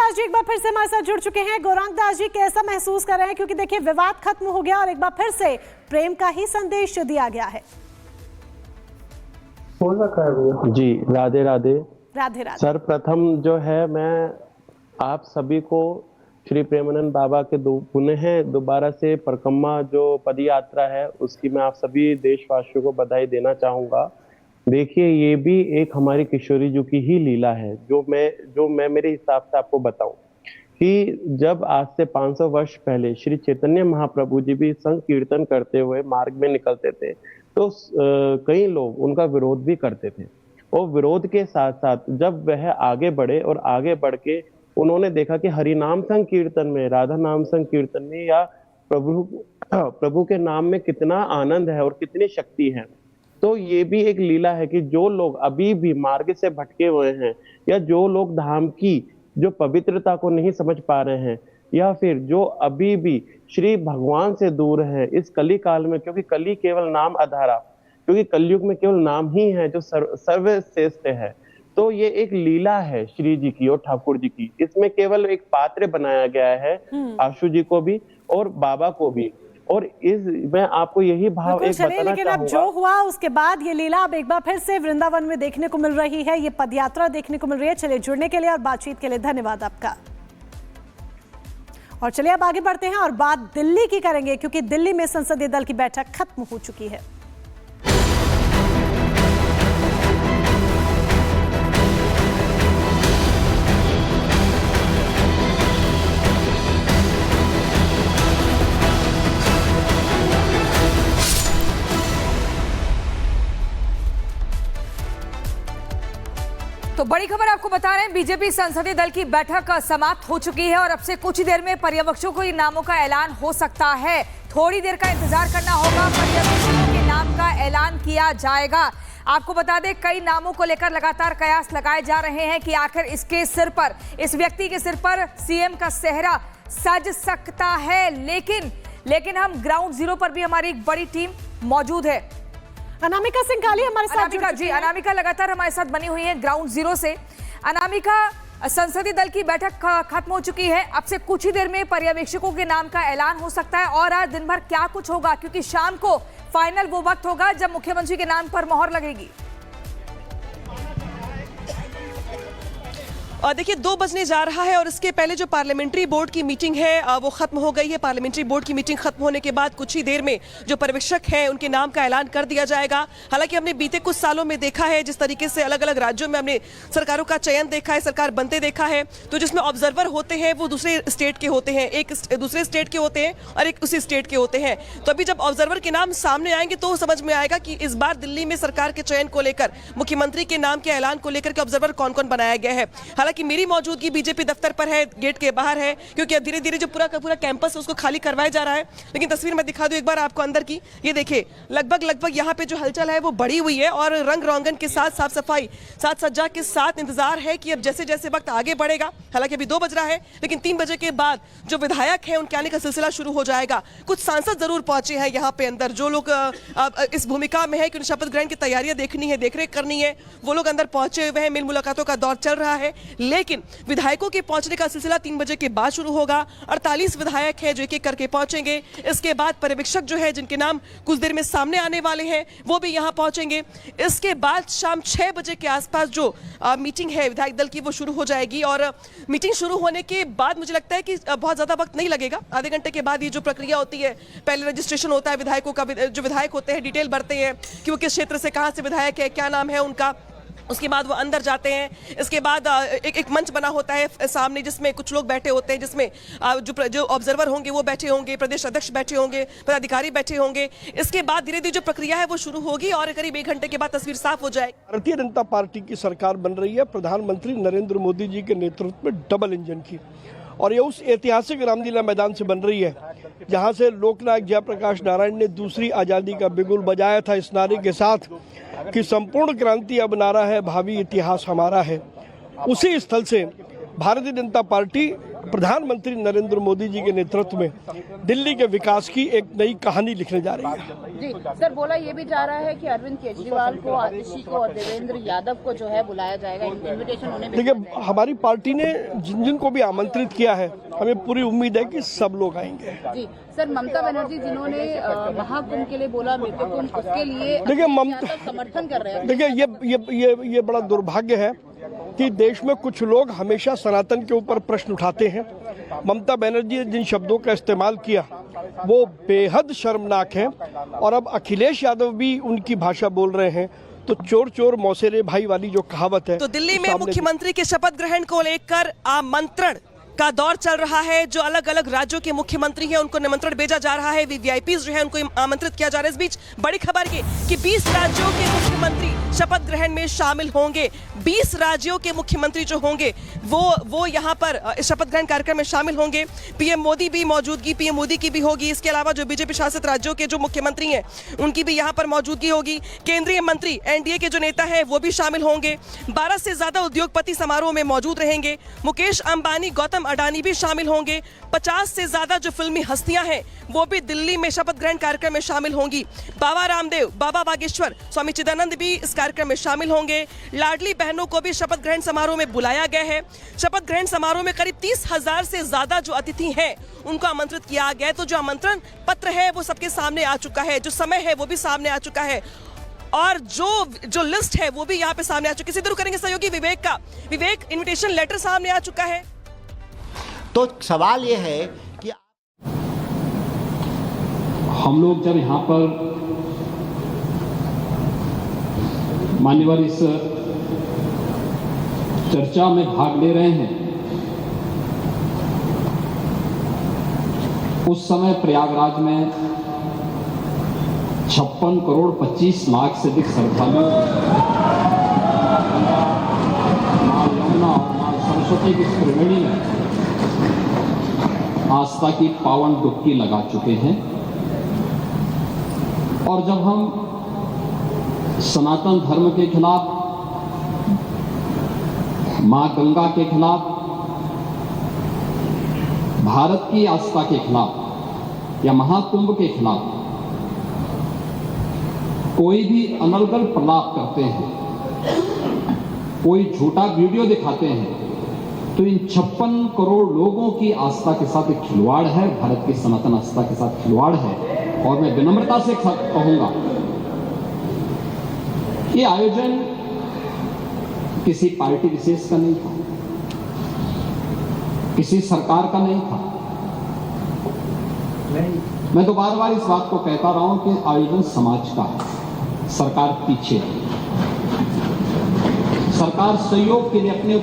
दास जी एक बार फिर से हमारे साथ जुड़ चुके हैं। गौरांग दास जी, कैसा महसूस कर रहे हैं, क्योंकि देखिए विवाद खत्म हो गया और एक बार फिर से प्रेम का ही संदेश दिया गया है। जी राधे राधे। राधे राधे। सर्वप्रथम जो है मैं आप सभी को श्री प्रेमानंद बाबा के पुनः दोबारा से परिक्रमा जो पद यात्रा है उसकी मैं आप सभी देशवासियों को बधाई देना चाहूंगा। देखिए ये भी एक हमारी किशोरी जी की ही लीला है जो मैं मेरे हिसाब से आपको बताऊं कि जब आज से 500 वर्ष पहले श्री चैतन्य महाप्रभु जी भी संकीर्तन करते हुए मार्ग में निकलते थे तो कई लोग उनका विरोध भी करते थे और विरोध के साथ साथ जब वह आगे बढ़े और आगे बढ़ के उन्होंने देखा कि हरि नाम संकीर्तन में, राधा नाम संकीर्तन में या प्रभु के नाम में कितना आनंद है और कितनी शक्ति है, तो ये भी एक लीला है कि जो लोग अभी भी मार्ग से भटके हुए हैं या जो लोग धाम की जो पवित्रता को नहीं समझ पा रहे हैं या फिर जो अभी भी श्री भगवान से दूर है इस कली काल में, क्योंकि कली केवल नाम आधारा, क्योंकि कलयुग में केवल नाम ही है जो सर्वश्रेष्ठ है। तो ये एक लीला है श्री जी की और ठाकुर जी की। इसमें केवल एक पात्र बनाया गया है आशु जी को भी और बाबा को भी। और इस मैं आपको यही भाव एक बताना लेकिन अब जो हुआ उसके बाद ये लीला अब एक बार फिर से वृंदावन में देखने को मिल रही है, ये पदयात्रा देखने को मिल रही है। चलिए जुड़ने के लिए और बातचीत के लिए धन्यवाद आपका। और चलिए अब आगे बढ़ते हैं और बात दिल्ली की करेंगे, क्योंकि दिल्ली में संसदीय दल की बैठक खत्म हो चुकी है। तो बड़ी खबर आपको बता रहे हैं, बीजेपी संसदीय दल की बैठक समाप्त हो चुकी है और अब से कुछ ही देर में पर्यवेक्षकों के नामों का ऐलान हो सकता है। थोड़ी देर का इंतजार करना होगा, पर्यवेक्षकों के नाम का ऐलान किया जाएगा। आपको बता दें कई नामों को लेकर लगातार कयास लगाए जा रहे हैं कि आखिर इसके सिर पर, इस व्यक्ति के सिर पर सीएम का सेहरा सज सकता है। लेकिन हम ग्राउंड जीरो पर भी हमारी एक बड़ी टीम मौजूद है। अनामिका सिंघाली हमारे साथ जी, अनामिका लगातार हमारे साथ बनी हुई है ग्राउंड जीरो से। अनामिका, संसदीय दल की बैठक खत्म हो चुकी है, अब से कुछ ही देर में पर्यवेक्षकों के नाम का ऐलान हो सकता है। और आज दिन भर क्या कुछ होगा, क्योंकि शाम को फाइनल वो वक्त होगा जब मुख्यमंत्री के नाम पर मोहर लगेगी। और देखिए 2 बजने जा रहा है और इसके पहले जो पार्लियामेंट्री बोर्ड की मीटिंग है वो खत्म हो गई है। पार्लियामेंट्री बोर्ड की मीटिंग खत्म होने के बाद कुछ ही देर में जो पर्यवेक्षक हैं उनके नाम का ऐलान कर दिया जाएगा। हालांकि हमने बीते कुछ सालों में देखा है जिस तरीके से अलग अलग राज्यों में हमने सरकारों का चयन देखा है, सरकार बनते देखा है, तो जिसमें ऑब्जर्वर होते हैं वो दूसरे स्टेट के होते हैं, एक दूसरे स्टेट के होते हैं और एक उसी स्टेट के होते हैं। तो अभी जब ऑब्जर्वर के नाम सामने आएंगे तो समझ में आएगा कि इस बार दिल्ली में सरकार के चयन को लेकर, मुख्यमंत्री के नाम के ऐलान को लेकर के ऑब्जर्वर कौन कौन बनाया गया है। हालांकि मेरी मौजूदगी बीजेपी दफ्तर पर है, गेट के बाहर है, क्योंकि अब धीरे धीरे जो पूरा का पूरा कैंपस उसको खाली करवाया जा रहा है। लेकिन तस्वीर में दिखा दूं एक बार आपको अंदर की, ये देखिए लगभग यहाँ पे जो हलचल है वो बढ़ी हुई है और रंग रोगन के साथ, साफ सफाई, साथ सज्जा के साथ इंतजार है कि अब जैसे जैसे वक्त आगे बढ़ेगा, हालांकि अभी 2 बज रहा है, लेकिन 3 बजे के बाद जो विधायक है उनके आने का सिलसिला शुरू हो जाएगा। कुछ सांसद जरूर पहुंचे हैं यहाँ पे अंदर, जो लोग इस भूमिका में है कि शपथ ग्रहण की तैयारियां देखनी है, देखरेख करनी है, वो लोग अंदर पहुंचे हुए हैं। मिल मुलाकातों का दौर चल रहा है, लेकिन विधायकों के पहुंचने का सिलसिला 3 बजे के बाद शुरू होगा। 48 विधायक हैं जो एक एक करके पहुंचेंगे। इसके बाद पर्यवेक्षक जो है जिनके नाम कुछ देर में सामने आने वाले हैं वो भी यहां पहुंचेंगे। इसके बाद शाम 6 बजे के आसपास जो मीटिंग है विधायक दल की वो शुरू हो जाएगी और मीटिंग शुरू होने के बाद मुझे लगता है कि बहुत ज्यादा वक्त नहीं लगेगा। आधे घंटे के बाद ये जो प्रक्रिया होती है, पहले रजिस्ट्रेशन होता है विधायकों का, जो विधायक होते हैं डिटेल भरते हैं कि वो किस क्षेत्र से, कहां से विधायक है, क्या नाम है उनका। उसके बाद वो अंदर जाते हैं। इसके बाद एक मंच बना होता है सामने जिसमें कुछ लोग बैठे होते हैं, जिसमें जो ऑब्जर्वर होंगे वो बैठे होंगे, प्रदेश अध्यक्ष बैठे होंगे, पदाधिकारी बैठे होंगे। इसके बाद धीरे धीरे जो प्रक्रिया है वो शुरू होगी और करीब 1 घंटे के बाद तस्वीर साफ हो जाएगी। भारतीय जनता पार्टी की सरकार बन रही है, प्रधानमंत्री नरेंद्र मोदी जी के नेतृत्व में डबल इंजन की, और ये उस ऐतिहासिक रामलीला मैदान से बन रही है जहां से लोकनायक जयप्रकाश नारायण ने दूसरी आज़ादी का बिगुल बजाया था इस नारे के साथ कि संपूर्ण क्रांति अब नारा है, भावी इतिहास हमारा है। उसी स्थल से भारतीय जनता पार्टी प्रधानमंत्री नरेंद्र मोदी जी के नेतृत्व में दिल्ली के विकास की एक नई कहानी लिखने जा रही है। जी सर, बोला ये भी जा रहा है कि अरविंद केजरीवाल को, आतिशी को और देवेंद्र यादव को जो है बुलाया जाएगा, इनविटेशन उन्हें। देखिए, हमारी पार्टी ने जिन जिन को भी आमंत्रित किया है, हमें पूरी उम्मीद है कि सब लोग आएंगे। जी सर, ममता बनर्जी जिन्होंने महाकुंभ के लिए बोला, मृत्यु कुंभ, उसके लिए देखिए ममता समर्थन कर रहे हैं। देखिए, ये बड़ा दुर्भाग्य है कि देश में कुछ लोग हमेशा सनातन के ऊपर प्रश्न उठाते हैं। ममता बनर्जी ने जिन शब्दों का इस्तेमाल किया वो बेहद शर्मनाक है, और अब अखिलेश यादव भी उनकी भाषा बोल रहे हैं, तो चोर चोर मौसेरे भाई वाली जो कहावत है। तो दिल्ली में मुख्यमंत्री के शपथ ग्रहण को लेकर आमंत्रण का दौर चल रहा है। जो अलग अलग राज्यों के मुख्यमंत्री हैं उनको निमंत्रण भेजा जा रहा है, वीवीआईपीज जो है उनको आमंत्रित किया जा रहा है। इस बीच बड़ी खबर ये कि 20 राज्यों के मुख्यमंत्री शपथ ग्रहण में शामिल होंगे। 20 राज्यों के मुख्यमंत्री जो होंगे वो यहाँ पर शपथ ग्रहण कार्यक्रम में शामिल होंगे। पीएम मोदी भी मौजूदगी, पीएम मोदी की भी होगी। इसके अलावा जो बीजेपी शासित राज्यों के जो मुख्यमंत्री हैं उनकी भी यहाँ पर मौजूदगी होगी। केंद्रीय मंत्री, एनडीए के जो नेता हैं वो भी शामिल होंगे। 12 से ज्यादा उद्योगपति समारोह में मौजूद रहेंगे। मुकेश अंबानी, गौतम अडानी भी शामिल होंगे। 50 से ज्यादा जो फिल्मी हस्तियां हैं वो भी दिल्ली में शपथ ग्रहण कार्यक्रम में शामिल होंगी। बाबा रामदेव, बाबा बागेश्वर, स्वामी चिदानंद भी इस कार्यक्रम में शामिल होंगे। लाडली बहनों को भी शपथ ग्रहण समारोह में बुलाया गया है। शपथ ग्रहण समारोह में करीब 30,000 से ज्यादा जो अतिथि हैं उनको आमंत्रित किया गया है। तो जो आमंत्रण पत्र है वो सबके सामने आ चुका है, जो समय है वो भी सामने आ चुका है, और जो लिस्ट है वो भी यहाँ पे सामने आ चुकी है। इसी तरह करेंगे सहयोगी विवेक का। विवेक, इन्विटेशन लेटर सामने आ चुका है। तो सवाल ये है कि हम लोग जब यहाँ पर मान्यवर इस चर्चा में भाग ले रहे हैं, उस समय प्रयागराज में 56 करोड़ 25 लाख से अधिक श्रद्धालु मां यमुना और मां सरस्वती की त्रिवेणी में आस्था की पावन डुबकी लगा चुके हैं। और जब हम सनातन धर्म के खिलाफ, मां गंगा के खिलाफ, भारत की आस्था के खिलाफ या महाकुंभ के खिलाफ कोई भी अनर्गल प्रलाप करते हैं, कोई झूठा वीडियो दिखाते हैं, तो इन 56 करोड़ लोगों की आस्था के साथ एक खिलवाड़ है, भारत की सनातन आस्था के साथ खिलवाड़ है। और मैं विनम्रता से कहूंगा, ये आयोजन किसी पार्टी विशेष का नहीं था, किसी सरकार का नहीं था। मैं तो बार बार इस बात को कहता रहा हूं कि आयोजन समाज का है, सरकार पीछे है। सरकार सहयोग के लिए अपने